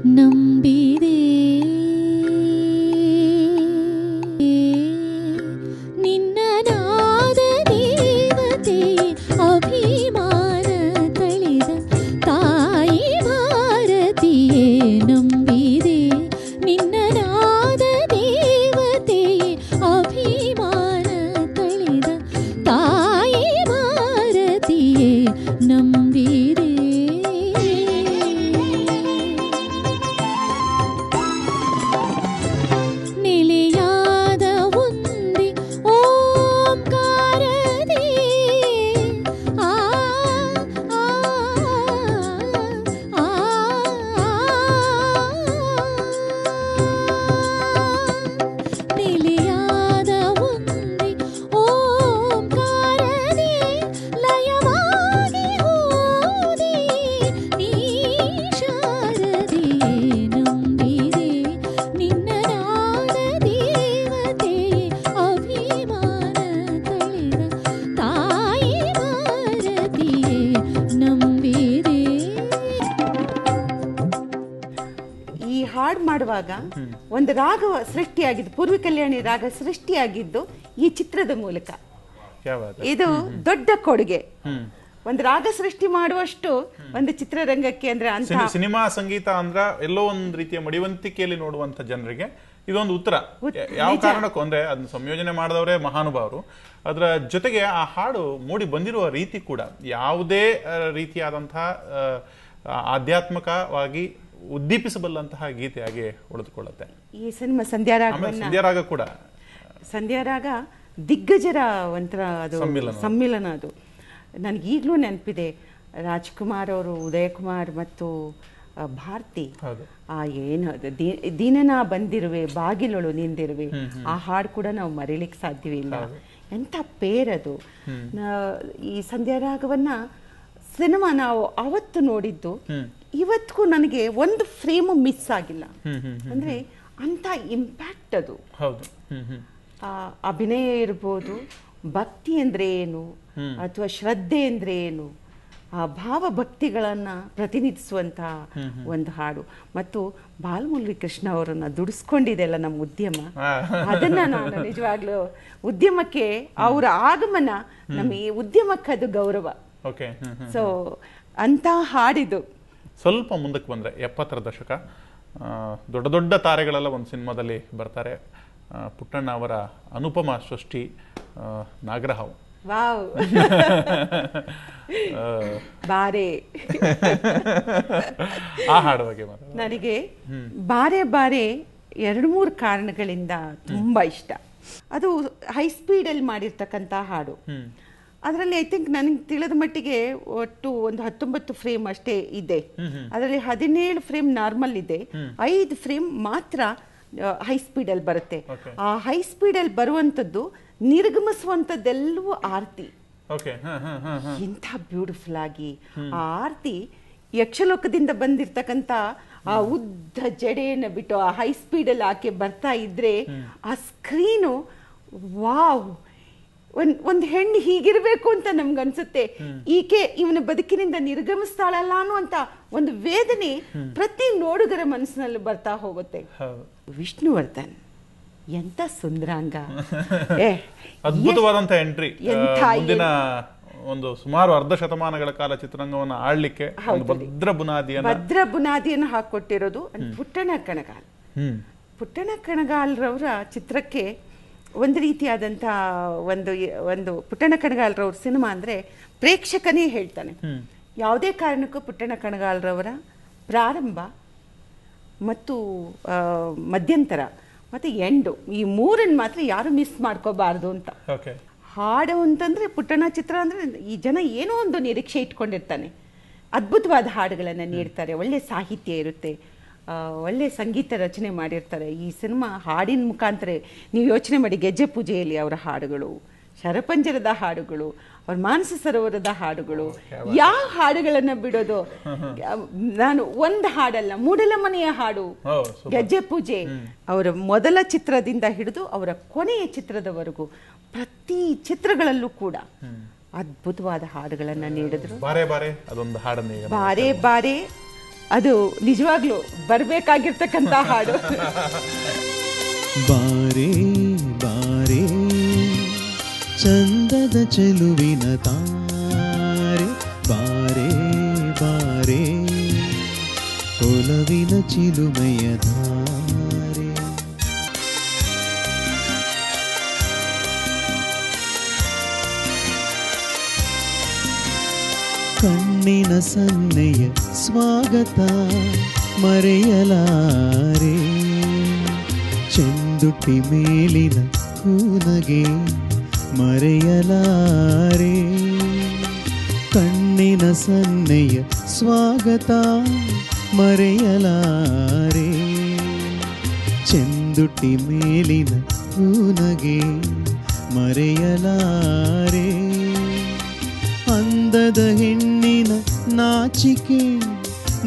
ನಂಬಿದೆ ನಿನ್ನ ನಾದ ದೇವತೆ ಅಭಿಮಾನ ತಳಿದ ತಾಯಿ ಭಾರತಿಯೇ ನಂಬಿದೆ ನಿನ್ನ ನಾದ ದೇವತೆ ಅಭಿಮಾನ ತಳಿದ ತಾಯಿ ಭಾರತಿಯೇ ನಂಬಿದೆ ನೆಲೆಯಾದ ಒಂದೇ ಓಂಕಾರದೇ ಆ ಆ ಆ ನೆಲೆಯಾದ ಒಂದೇ ಓಂಕಾರದೇ ಲಯವಾಗಿ ಹೋದೆ ನೀ ಶಾರದೆ ನಂಬಿದೆ ನಿನ್ನ ನಾದ ದೇವತೆ ಅಭಿಮಾನ ತಳೆದ ತಾಯಿ ಭಾರತಿಯೇ ನಂಬಿದೆ. ಈ ಹಾಡು ಮಾಡುವಾಗ ಒಂದು ರಾಗ ಸೃಷ್ಟಿಯಾಗಿದ್ದು, ಪೂರ್ವ ಕಲ್ಯಾಣಿ ರಾಗ ಸೃಷ್ಟಿಯಾಗಿದ್ದು ಈ ಚಿತ್ರದ ಮೂಲಕ. ಇದು ದೊಡ್ಡ ಕೊಡುಗೆ. ಒಂದು ರಾಗ ಸೃಷ್ಟಿ ಮಾಡುವಷ್ಟು ಒಂದು ಚಿತ್ರರಂಗಕ್ಕೆ ಅಂದ್ರೆ ಅಂತ ಸಿನಿಮಾ ಸಂಗೀತ ಅಂದ್ರ ಎಲ್ಲೋ ಒಂದ್ ರೀತಿಯ ಮಡಿವಂತಿಕೆಯಲ್ಲಿ ನೋಡುವಂತ ಜನರಿಗೆ ಇದೊಂದು ಉತ್ತರ. ಯಾವ ಕಾರಣಕ್ಕೂ ಅಂದ್ರೆ ಅದನ್ನ ಸಂಯೋಜನೆ ಮಾಡಿದವರೇ ಮಹಾನುಭಾವರು. ಅದರ ಜೊತೆಗೆ ಆ ಹಾಡು ಮೂಡಿ ಬಂದಿರುವ ರೀತಿ ಕೂಡ ಯಾವುದೇ ರೀತಿಯಾದಂತಹ ಆಧ್ಯಾತ್ಮಿಕವಾಗಿ ಉದ್ದೀಪಿಸಬಲ್ಲಂತಹ ಗೀತೆಯಾಗಿ ಉಳಿದುಕೊಳ್ಳುತ್ತೆ. ಈ ಸಿನಿಮಾ ಸಂಧ್ಯಾರಾಗ ಕೂಡ ಸಂಧ್ಯಾರಾಗ ದಿಗ್ಗಜರ ಒಂಥರ ಅದು ಸಮ್ಮಿಲನ. ಅದು ನನಗೆ ಈಗಲೂ ನೆನಪಿದೆ. ರಾಜ್ಕುಮಾರ್ ಅವರು, ಉದಯಕುಮಾರ್ ಮತ್ತು ಭಾರತಿ ಏನು ದಿನನ ಬಂದಿರುವೆ ಬಾಗಿಲೊಳು ನಿಂದಿರುವೆ, ಆ ಹಾಡು ಕೂಡ ನಾವು ಮರೀಲಿಕ್ಕೆ ಸಾಧ್ಯವಿಲ್ಲ. ಎಂಥ ಪೇರದು. ಈ ಸಂಧ್ಯಾರಾಗವನ್ನ ಸಿನಿಮಾ ನಾವು ಅವತ್ತು ನೋಡಿದ್ದು, ಇವತ್ತಿಗೂ ನನಗೆ ಒಂದು ಫ್ರೇಮು ಮಿಸ್ ಆಗಿಲ್ಲ. ಅಂದ್ರೆ ಅಂತ ಇಂಪ್ಯಾಕ್ಟ್ ಅದು. ಅಭಿನಯ ಇರ್ಬೋದು, ಭಕ್ತಿ ಅಂದ್ರೆ ಏನು ಅಥವಾ ಶ್ರದ್ಧೆ ಅಂದ್ರೆ ಏನು, ಆ ಭಾವಭಕ್ತಿಗಳನ್ನ ಪ್ರತಿನಿಧಿಸುವಂತಹ ಒಂದು ಹಾಡು. ಮತ್ತು ಬಾಲಮುರಳಿ ಕೃಷ್ಣ ಅವರನ್ನ ದುಡಿಸ್ಕೊಂಡಿದೆಲ್ಲ ನಮ್ಮ ಉದ್ಯಮ. ಅದನ್ನ ನಾನು ನಿಜವಾಗ್ಲೂ ಉದ್ಯಮಕ್ಕೆ ಅವರ ಆಗಮನ ನಮ್ಮ ಈ ಉದ್ಯಮಕ್ಕೆ ಅದು ಗೌರವ. ಸೊ ಅಂತ ಹಾಡಿದು. ಸ್ವಲ್ಪ ಮುಂದಕ್ಕೆ ಬಂದ್ರೆ 70ರ ದಶಕ, ದೊಡ್ಡ ದೊಡ್ಡ ತಾರೆಗಳೆಲ್ಲ ಒಂದು ಸಿನಿಮಾದಲ್ಲಿ ಬರ್ತಾರೆ. ಪುಟ್ಟಣ್ಣ ಅವರ ಅನುಪಮ ಸೃಷ್ಟಿ ನಾಗರಹಾವು. ವಾವ್ ಬಾರೆ. ಆ ಹಾಡು ಬಗ್ಗೆ ನನಗೆ ಬಾರೆ ಬಾರೆ 2-3 ಕಾರಣಗಳಿಂದ ತುಂಬಾ ಇಷ್ಟ. ಅದು ಹೈ ಸ್ಪೀಡಲ್ಲಿ ಮಾಡಿರ್ತಕ್ಕಂಥ ಹಾಡು. ಅದರಲ್ಲಿ ಐ ಥಿಂಕ್ ನನಗೆ ತಿಳಿದ ಮಟ್ಟಿಗೆ ಒಟ್ಟು ಒಂದು 19 ಫ್ರೇಮ್ ಅಷ್ಟೇ ಇದೆ. ಅದರಲ್ಲಿ 17 ಫ್ರೇಮ್ ನಾರ್ಮಲ್ ಇದೆ, 5 ಫ್ರೇಮ್ ಮಾತ್ರ ಹೈ ಸ್ಪೀಡಲ್ಲಿ ಬರುತ್ತೆ. ಆ ಹೈ ಸ್ಪೀಡಲ್ಲಿ ಬರುವಂಥದ್ದು ನಿರ್ಗಮಿಸುವಂಥದ್ದೆಲ್ಲವೂ ಆರತಿ. ಇಂಥ ಬ್ಯೂಟಿಫುಲ್ ಆಗಿ ಆ ಆರತಿ ಯಕ್ಷಲೋಕದಿಂದ ಬಂದಿರ್ತಕ್ಕಂಥ ಆ ಉದ್ದ ಜಡೆಯನ್ನು ಬಿಟ್ಟು ಆ ಹೈ ಸ್ಪೀಡಲ್ಲಿ ಆಕೆ ಬರ್ತಾ ಇದ್ರೆ ಆ ಸ್ಕ್ರೀನು ವಾವ್, ಒಂದು ಹೆಣ್ಣು ಹೀಗಿರ್ಬೇಕು ಅಂತ ನಮ್ಗನ್ಸುತ್ತೆ. ಈಕೆ ಇವನ ಬದುಕಿನಿಂದ ನಿರ್ಗಮಿಸ್ತಾಳಲ್ಲ ಅನ್ನುವಂತ ಒಂದು ವೇದನೆ ಪ್ರತಿ ನೋಡುಗರ ಮನಸ್ಸಿನಲ್ಲಿ ಬರ್ತಾ ಹೋಗುತ್ತೆ. ವಿಷ್ಣುವರ್ಧನ್ ಎಂತ ಸುಂದರಾಂಗ, ಅದ್ಭುತವಾದಂತ ಎಂಟ್ರಿ. ಮುಂದಿನ ಒಂದು ಸುಮಾರು ಅರ್ಧ ಶತಮಾನಗಳ ಕಾಲ ಚಿತ್ರರಂಗವನ್ನು ಆಳ್ಲಿಕ್ಕೆ ಭದ್ರ ಬುನಾದಿಯನ್ನು ಹಾಕೊಟ್ಟಿರೋದು ಪುಟ್ಟಣ ಕಣಗಾಲ್. ಪುಟ್ಟಣ ಕಣಗಾಲ್ರವರ ಚಿತ್ರಕ್ಕೆ ಒಂದು ರೀತಿಯಾದಂಥ ಒಂದು ಪುಟ್ಟಣ ಕಣಗಾಲ್ರವ್ರ ಸಿನಿಮಾ ಅಂದರೆ ಪ್ರೇಕ್ಷಕನೇ ಹೇಳ್ತಾನೆ. ಯಾವುದೇ ಕಾರಣಕ್ಕೂ ಪುಟ್ಟಣ ಕಣಗಾಲ್ರವರ ಪ್ರಾರಂಭ ಮತ್ತು ಮಧ್ಯಂತರ ಮತ್ತು ಎಂಡು, ಈ ಮೂರನ್ನು ಮಾತ್ರ ಯಾರು ಮಿಸ್ ಮಾಡ್ಕೋಬಾರ್ದು ಅಂತ. ಹಾಡು ಅಂತಂದರೆ ಪುಟ್ಟಣ ಚಿತ್ರ ಅಂದರೆ ಈ ಜನ ಏನೋ ಒಂದು ನಿರೀಕ್ಷೆ ಇಟ್ಕೊಂಡಿರ್ತಾನೆ. ಅದ್ಭುತವಾದ ಹಾಡುಗಳನ್ನು ನೀಡ್ತಾರೆ, ಒಳ್ಳೆ ಸಾಹಿತ್ಯ ಇರುತ್ತೆ, ಒಳ್ಳೆ ಸಂಗೀತ ರಚನೆ ಮಾಡಿರ್ತಾರೆ. ಈ ಸಿನಿಮಾ ಹಾಡಿನ ಮುಖಾಂತರ ನೀವು ಯೋಚನೆ ಮಾಡಿ, ಗೆಜ್ಜೆ ಪೂಜೆಯಲ್ಲಿ ಅವರ ಹಾಡುಗಳು, ಶರಪಂಜರದ ಹಾಡುಗಳು, ಅವ್ರ ಮಾನಸ ಸರೋವರದ ಹಾಡುಗಳು, ಯಾವ ಹಾಡುಗಳನ್ನು ಬಿಡೋದು. ನಾನು ಒಂದು ಹಾಡಲ್ಲ, ಮೂಡಲ ಮನೆಯ ಹಾಡು, ಗೆಜ್ಜೆ ಪೂಜೆ, ಅವರ ಮೊದಲ ಚಿತ್ರದಿಂದ ಹಿಡಿದು ಅವರ ಕೊನೆಯ ಚಿತ್ರದವರೆಗೂ ಪ್ರತಿ ಚಿತ್ರಗಳಲ್ಲೂ ಕೂಡ ಅದ್ಭುತವಾದ ಹಾಡುಗಳನ್ನ ನೀಡಿದ್ರು. ಬಾರೆ ಬಾರೆ ಅದೊಂದು ಹಾಡನ್ನ ಬಾರೆ ಬಾರೆ ಅದು ನಿಜವಾಗ್ಲೂ ಬರಬೇಕಾಗಿರ್ತಕ್ಕಂಥ ಹಾಡು. ಬಾರೆ ಬಾರೆ ಚಂದದ ಚೆಲುವಿನ ತಾರೆ, ಬಾರೆ ಬಾರೆ ಒಲವಿನ ಚಿಲುಮೆಯ ಧಾರೆ. ಕಣ್ಣಿನ ಸನ್ನೆಯ ಸ್ವಾಗತ ಮರೆಯಲಾರೆ, ಚೆಂದುಟಿ ಮೇಲಿನ ಹೂನಗೆ ಮರೆಯಲಾರೆ. ಕಣ್ಣಿನ ಸನ್ನೆಯ ಸ್ವಾಗತ ಮರೆಯಲಾರೆ, ಚೆಂದುಟಿ ಮೇಲಿನ ಹೂನಗೆ ಮರೆಯಲಾರೆ. ಅಂದದ ಹೆಣ್ಣಿನ ನಾಚಿಕೆ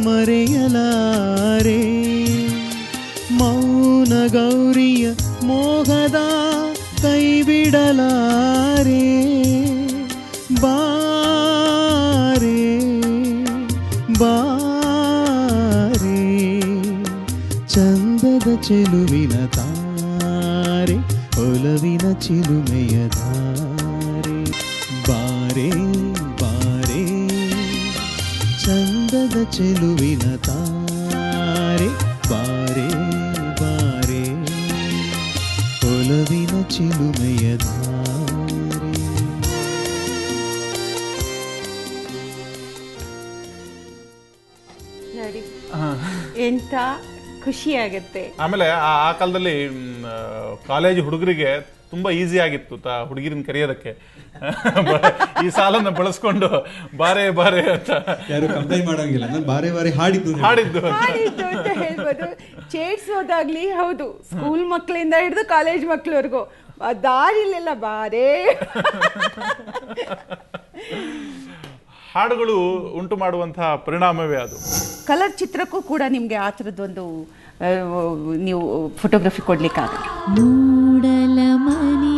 ಮರೆಯಲಾರೆ, ಮೌನ ಗೌರಿಯ ಮೋಹದ ಕೈ ಬಿಡಲಾರೆ. ಬಾರೆ ಬಾರೆ ಚಂದದ ಚೆಲುವಿನ ತಾರೆ, ಒಲವಿನ ಚಿಲುಮೆಯ ಧಾರೆ. ಬಾರೆ ಬಾರೆ ಚಂದದ ಚೆಲುವಿನ ತಾರೆ, ಬಾರೆ ಬಾರೆ ಒಲವಿನ ಚಿಲುಮೆಯ ಧಾರೆ. ನೋಡಿ ಎಂತ ಖುಷಿಯಾಗತ್ತೆ. ಆಮೇಲೆ ಆ ಕಾಲದಲ್ಲಿ ಕಾಲೇಜ್ ಹುಡುಗರಿಗೆ ತುಂಬಾ ಈಸಿ ಆಗಿತ್ತು ಹುಡುಗಿರನ್ನ ಕರೆಯೋದಕ್ಕೆ. ಈ ಸಾಲನ್ನ ಬಳಸ್ಕೊಂಡು ಬಾರೆ ಬಾರೆ ಅಂತ ಯಾರು ಕಂಪ್ಲೇಂಟ್ ಮಾಡೋಂಗಿಲ್ಲ, ನಾನು ಬಾರೆ ಬಾರೆ ಹಾಡಿದ್ದು ಅಂತ ಹೇಳ್ಬೋದು. ಚೇಟ್ಸ್ ಹೋದಾಗ್ಲಿ ಹೌದು, ಸ್ಕೂಲ್ ಮಕ್ಕಳಿಂದ ಹಿಡಿದು ಕಾಲೇಜ್ ಮಕ್ಕಳವರೆಗೂ ದಾರಿಲೆಲ್ಲ ಬಾರೆ. ಹಾಡುಗಳು ಉಂಟು ಮಾಡುವಂತಹ ಪರಿಣಾಮವೇ ಅದು. ಕಲರ್ ಚಿತ್ರಕ್ಕೂ ಕೂಡ ನಿಮ್ಗೆ ಆ ಥರದ್ದೊಂದು ನೀವು ಫೋಟೋಗ್ರಫಿ ಕೊಡ್ಲಿಕ್ಕಾಗಲ್ಲ. ಮೂಡಲ ಮನೆ